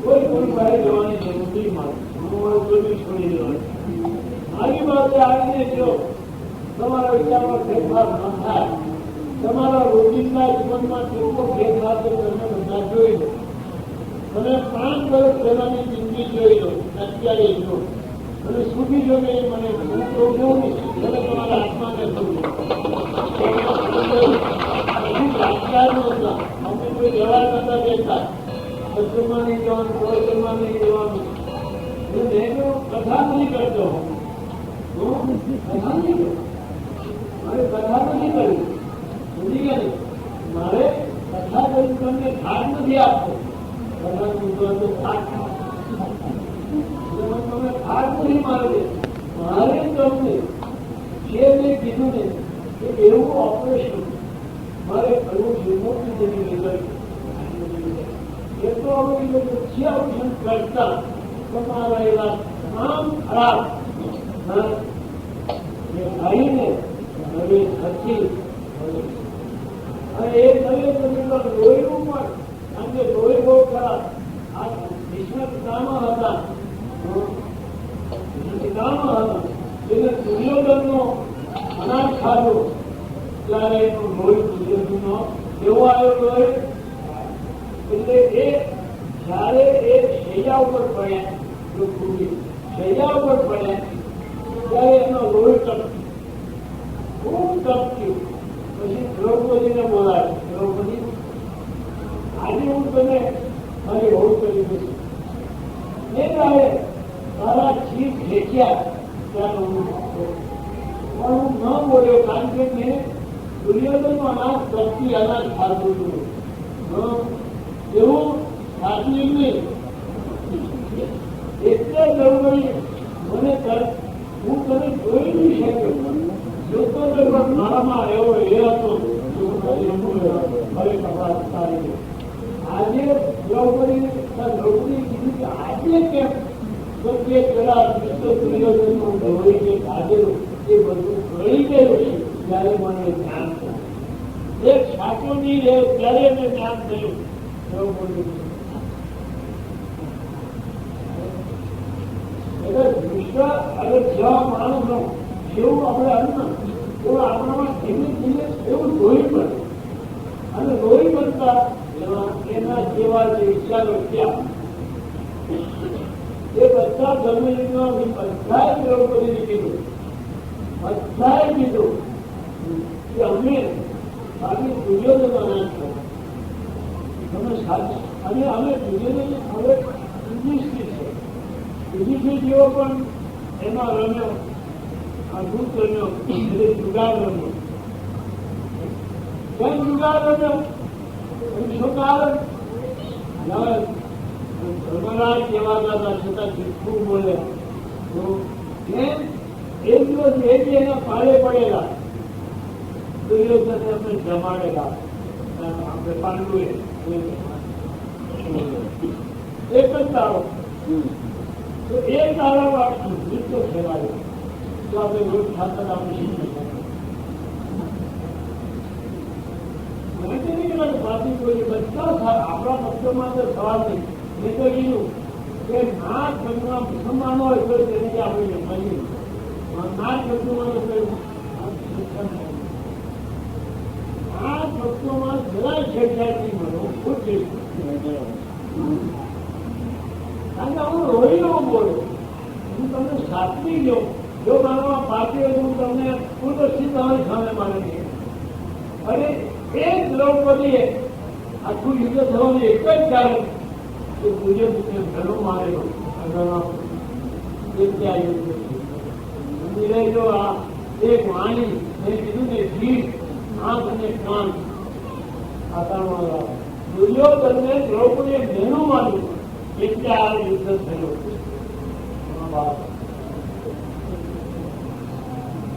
કોઈ કોઈ પાસે જવાની જરૂર નથી. મારે કોઈ છોડી દેવાની. મારી પાસે આવીને જો તમારા વિચારમાં ફેરફાર ન થાય, તમારા રોજિંદા જીવનમાં કેટલો ફેરફાર છે તમે બધા જોઈ લો. તમે 5 વર્ષ પહેલાની જિંદગી જોઈ લો, અત્યારે જો અને સુધી જો કે મને હું તો જોઉં નહીં, તમે તમારા આત્માને સમજો. અમને કોઈ વ્યવહાર નતા દેતા, સત્સંગમાં નહીં જવાનું, પ્રવચનમાં નહીં જવાનું. મેં તો કથા નહીં કરતો, મારે કથા નથી કરવી, સમજી ગયા ને? મારે કથા કરી તમને ભાગ નથી આપતો. કથાનું તો ભાગ તમે ભાગ નથી મારે. મારે તમને જે મેં કીધું ને કે એવું ઓપરેશન મારે કરવું છે. મોટી જમીન એ તો હવે જે ઓપરેશન કરતા તમારા એવા તમામ ખરાબ ભાઈને હવે નથી. અને એ તમે લોહીનું પણ કારણ કે લોહી બહુ ખરાબ. આ ભીષ્મ પિતામાં હતા, એને દુર્યોધનનો અનાજ ખાધું ત્યારે એનું લોહી દુર્યોધનનો એવો આવ્યો લોહી. એટલે એ જયારે એ શૈયા ઉપર પડ્યા, શૈયા ઉપર પડ્યા ત્યારે એનો લોહી ટપક્યું, ખૂબ ટપક્યું. પછી દ્રૌપદીને બોલાય, દ્રૌપદી આજે હું તને મારી હોળ કરી દઉં. એ તારે તારા જીભ ઢેક્યા ત્યારે હું ન બોલ્યો, કારણ કે મેં દુર્યોધનનું અનાજ ટપકી અનાજ ખાધું હતું. એવું સાચું નહીં. એટલે દ્રૌપદી મને હું તને જોઈ નહીં શક્યો. જોતો મારામાં એવો એ હતો. આજે દ્રૌપદી કીધું કે આજે કેમ તો કે પેલા દુર્યોધનનું ગૌરી જે કાઢેલું એ બધું ગળી ગયેલું છે. ત્યારે મને જ્ઞાન થયું. એક સાચો નહીં રહ્યો ત્યારે એને જ્ઞાન થયું. દ્રૌપદી જેવા માણસ જેવું આપણે અન્ન એવું આપણામાં ધીમે ધીમે એવું લોહી બને. અને લોહી બનતા એના જેવા જે વિચારો થયા એ બધા જમીનમાં બધાએ દ્રૌપદીને કીધું, બધાએ કીધું કે અમે ખાલી દુર્યોધન અનાજ છો, તમે સાચા. અને અમે દુર્યોધન હવે યુધિષ્ઠિર છે. યુધિષ્ઠિર જેવો પણ એમાં રમ્યો, અદભુત રમ્યો, એટલે જુગાર રમ્યો. કેમ જુગાર રમ્યો? શું કારણ? ધર્મરાજ કહેવાતા હતા છતાં જુઠ્ઠું બોલ્યા. એક દિવસ એ બી એના પાળે પડેલા દુર્યોધને આપણે જમાડેલા, આપણે પાંડુએ એક જ તારો. તો એ તારામાં નૃત્ય ખેલાયો તો આપણે રોજ ખાતર આપણે શીખી બધા આપણા પક્ષમાં તો સવાલ નહીં. મેં તો કીધું કે નાથ પક્ષમાં મુસલમાનો હોય તો તેને આપણે જમાડીએ, નાથ પક્ષમાં નાથ પક્ષમાં જરાય છેડછાડ નહીં મળે. હું ખુદ જઈશું કારણ કે હું રોઈ નો બોલું. હું તમને સાચવી ગયો. જો મારામાં પાર્ટી હોય હું તમને પૂર્વસ્થિત તમારી સામે મારે નહીં. અને એક દ્રૌપદીએ આખું યુદ્ધ થવાનું એક જ કારણ કે દુર્યોધનને ઘણો મારેલો. મંદિરે જો આ એક વાણી મેં કીધું ને જીભ, આંખ અને કાન આકારમાં દુર્યોધનને દ્રૌપદીએ ઘણું માર્યું. એટલે આ યુદ્ધ થયું.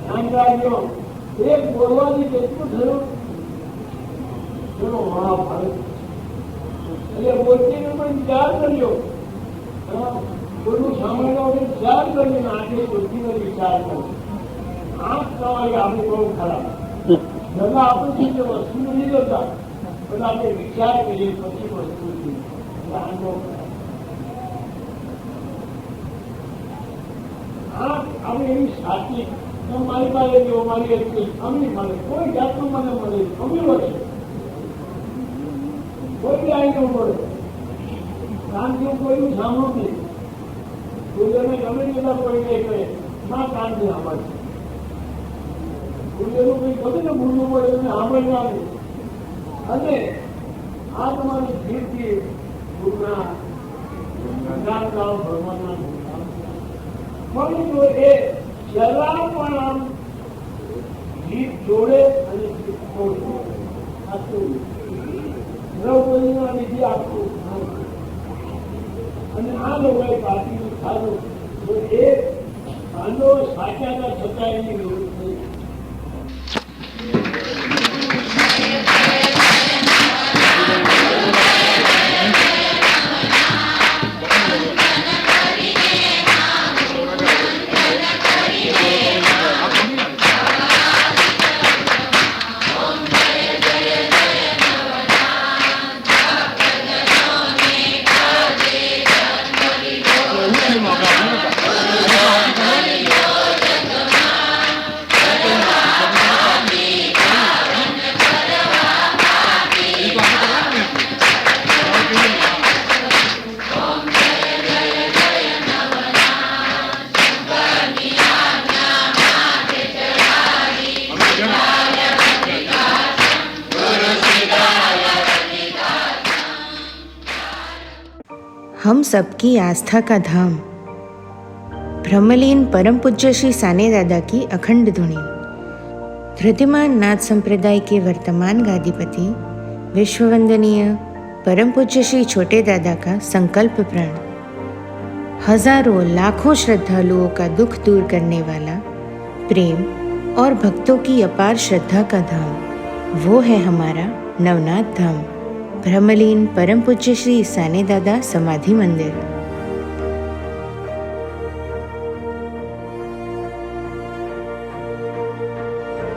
ધ્યાન રાખજો, એક બોલવાની કેટલું થયું. મહાભારત એટલે બોલતીને પણ વિચાર કર્યો, કોઈનું સાંભળવા વિચાર કરીને આંખે બુદ્ધિનો વિચાર કર્યો. આંખ તમારી આપણી બહુ ખરાબ. ઘણા આપણું જે વસ્તુ નથી જોતા પણ આપણે વિચાર કરીએ પછી વસ્તુ આંખો આપણે એવી સાચી મારી પાસે જો મારી એટલી અમી મળે કોઈ જાતનું મને મળે અમી મળે કોઈ આવી ન મળે કાનથી કોઈનું સાંભળું નહીં સૂર્યને ગમે તેટલા કોઈને કહે ના કાનથી સાંભળે સૂર્યનું કંઈ ગમે ને ભૂલવું પડે એને સાંભળવા નહીં અને આ તમારી જીવથી ગુરુના ગામ ભગવાનના પણ જો એ જરા પણ આમ જીત જોડે અને જીત છોડે આટલું દ્રૌપદીના લીધે આટલું અને આ લોકોએ પાર્ટીનું સારું તો એ પાંડવો સાચાના છતાં એની વિરુદ્ધ થઈ. हम सबकी आस्था का धाम ब्रह्मलीन परम पूज्य श्री साने दादा की अखंड धुनी धृतिमान नाथ संप्रदाय के वर्तमान गादीपति विश्ववंदनीय परम पूज्य श्री छोटे दादा का संकल्प प्रण हजारों लाखों श्रद्धालुओं का दुख दूर करने वाला प्रेम और भक्तों की अपार श्रद्धा का धाम वो है हमारा नवनाथ धाम ब्रह्मलीन परम पूज्य श्री साने दादा समाधि मंदिर।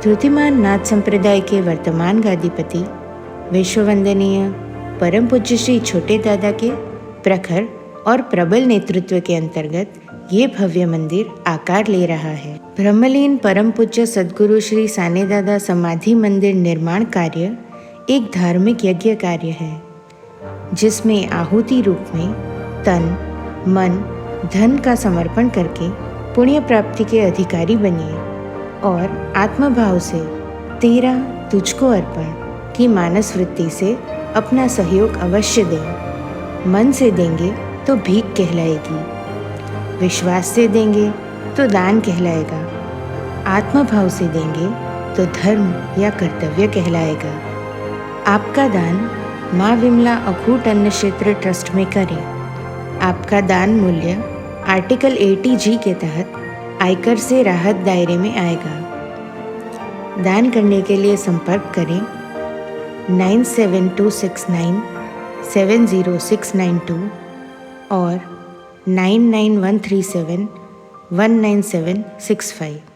धृतिमान नाथ संप्रदाय के वर्तमान गादीपति विश्ववंदनीय परम पूज्य श्री छोटे दादा के प्रखर और प्रबल नेतृत्व के अंतर्गत ये भव्य मंदिर आकार ले रहा है। ब्रह्मलीन परम पूज्य सद्गुरु श्री साने दादा समाधि मंदिर निर्माण कार्य एक धार्मिक यज्ञ कार्य है जिसमें आहुति रूप में तन मन धन का समर्पण करके पुण्य प्राप्ति के अधिकारी बनिए और आत्मभाव से तेरा तुझको अर्पण की मानस वृत्ति से अपना सहयोग अवश्य दें। मन से देंगे तो भीख कहलाएगी, विश्वास से देंगे तो दान कहलाएगा, आत्मभाव से देंगे तो धर्म या कर्तव्य कहलाएगा। आपका दान माँ विमला अखूट अन्न क्षेत्र ट्रस्ट में करें। आपका दान मूल्य आर्टिकल 80G के तहत आयकर से राहत दायरे में आएगा। दान करने के लिए संपर्क करें 97269 70692 और 99137 19765।